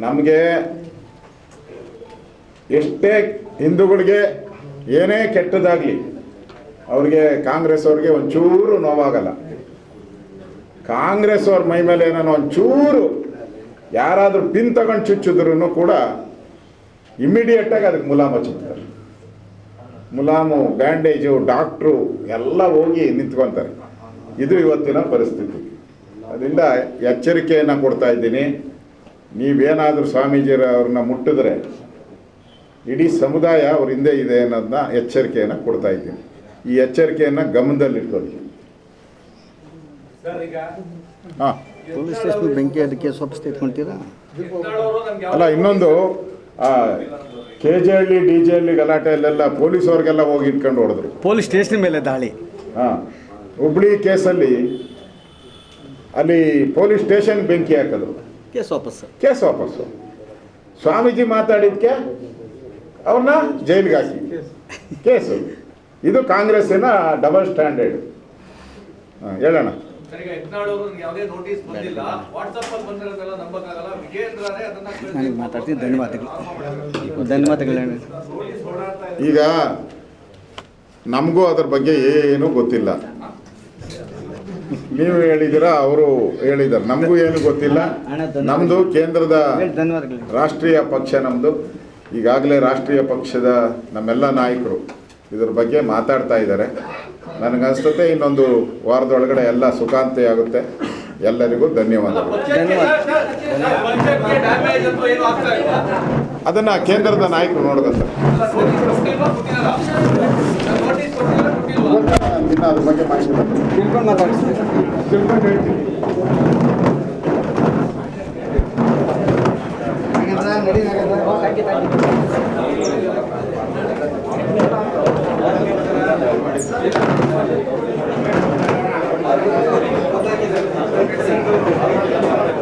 ನಮಗೆ ಎಷ್ಟೇ ಹಿಂದೂಗಳಿಗೆ ಏನೇ ಕೆಟ್ಟದಾಗಲಿ ಅವ್ರಿಗೆ ಕಾಂಗ್ರೆಸ್ ಅವ್ರಿಗೆ ಒಂಚೂರು ನೋವಾಗಲ್ಲ. ಕಾಂಗ್ರೆಸ್ ಅವ್ರ ಮೈ ಮೇಲೆ ಏನೋ ಒಂಚೂರು ಯಾರಾದರೂ ಪಿನ್ ತಗೊಂಡು ಚುಚ್ಚಿದ್ರು ಕೂಡ ಇಮ್ಮಿಡಿಯೇಟಾಗಿ ಅದಕ್ಕೆ ಮುಲಾಮು ಹಚ್ಚುತ್ತಾರೆ. ಮುಲಾಮು, ಬ್ಯಾಂಡೇಜು, ಡಾಕ್ಟ್ರು ಎಲ್ಲ ಹೋಗಿ ನಿಂತ್ಕೊತಾರೆ. ಇದು ಇವತ್ತಿನ ಪರಿಸ್ಥಿತಿ. ಅದರಿಂದ ಎಚ್ಚರಿಕೆಯನ್ನು ಕೊಡ್ತಾ ಇದ್ದೀನಿ. ನೀವೇನಾದರೂ ಸ್ವಾಮೀಜಿಯವ್ರನ್ನ ಮುಟ್ಟಿದ್ರೆ ಇಡೀ ಸಮುದಾಯ ಅವ್ರ ಹಿಂದೆ ಇದೆ ಅನ್ನೋದನ್ನ ಎಚ್ಚರಿಕೆಯನ್ನು ಕೊಡ್ತಾ ಇದ್ದೀನಿ. ಈ ಎಚ್ಚರಿಕೆಯನ್ನು ಗಮನದಲ್ಲಿಟ್ಕೊಳ್ಳಿ. ಹಾಂ, ಪೊಲೀಸ್ ಸ್ಟೇಷನ್ ಬೆಂಕಿ ಅದಕ್ಕೆ ಸ್ವಲ್ಪ ತೆಗೆದುಕೊಂತೀರಾ? ಅಲ್ಲ, ಇನ್ನೊಂದು KJ ಹಳ್ಳಿ DJ ಹಳ್ಳಿ ಗಲಾಟೆಯಲ್ಲೆಲ್ಲ ಪೊಲೀಸವ್ರಿಗೆಲ್ಲ ಹೋಗಿ ಇಟ್ಕೊಂಡು ಹೊಡೆದ್ರು. ಪೊಲೀಸ್ ಸ್ಟೇಷನ್ ಮೇಲೆ ದಾಳಿ. ಹಾಂ, ಹುಬ್ಳಿ ಕೇಸಲ್ಲಿ ಅಲ್ಲಿ ಪೊಲೀಸ್ ಸ್ಟೇಷನ್ ಬೆಂಕಿ ಹಾಕಿದ್ರು. ಕೇಸ್ ವಾಪಸ್ಸು. ಸ್ವಾಮೀಜಿ ಮಾತಾಡಿದ್ಕೆ ಅವ್ರನ್ನ ಜೈಲಿಗೆ ಹಾಕಿ ಕೇಸು. ಇದು ಕಾಂಗ್ರೆಸ್ಸಿನ ಡಬಲ್ ಸ್ಟ್ಯಾಂಡರ್ಡ್. ಹೇಳೋಣ. ನನಗೆ ಮಾತಾಡ್ತೀನಿ. ಧನ್ಯವಾದಗಳು. ಈಗ ನಮಗೂ ಅದ್ರ ಬಗ್ಗೆ ಏನೂ ಗೊತ್ತಿಲ್ಲ. ನೀವು ಹೇಳಿದ್ದೀರಾ, ಅವರು ಹೇಳಿದ್ದಾರೆ. ನಮಗೂ ಏನು ಗೊತ್ತಿಲ್ಲ. ನಮ್ಮದು ಕೇಂದ್ರದ ರಾಷ್ಟ್ರೀಯ ಪಕ್ಷ. ನಮ್ಮದು ಈಗಾಗಲೇ ರಾಷ್ಟ್ರೀಯ ಪಕ್ಷದ ನಮ್ಮೆಲ್ಲ ನಾಯಕರು ಇದ್ರ ಬಗ್ಗೆ ಮಾತಾಡ್ತಾ ಇದ್ದಾರೆ. ನನಗನ್ಸುತ್ತೆ ಇನ್ನೊಂದು ವಾರದೊಳಗಡೆ ಎಲ್ಲ ಸುಖಾಂತಿ ಆಗುತ್ತೆ. ಎಲ್ಲರಿಗೂ ಧನ್ಯವಾದಗಳು. ಅದನ್ನು ಕೇಂದ್ರದ ನಾಯಕರು ನೋಡ್ಕೊತಾರೆ. ಅದ್ರ ಬಗ್ಗೆ ಮಾಹಿತಿ ತಿಳ್ಕೊಂಡು ಹೇಳ್ತೀನಿ.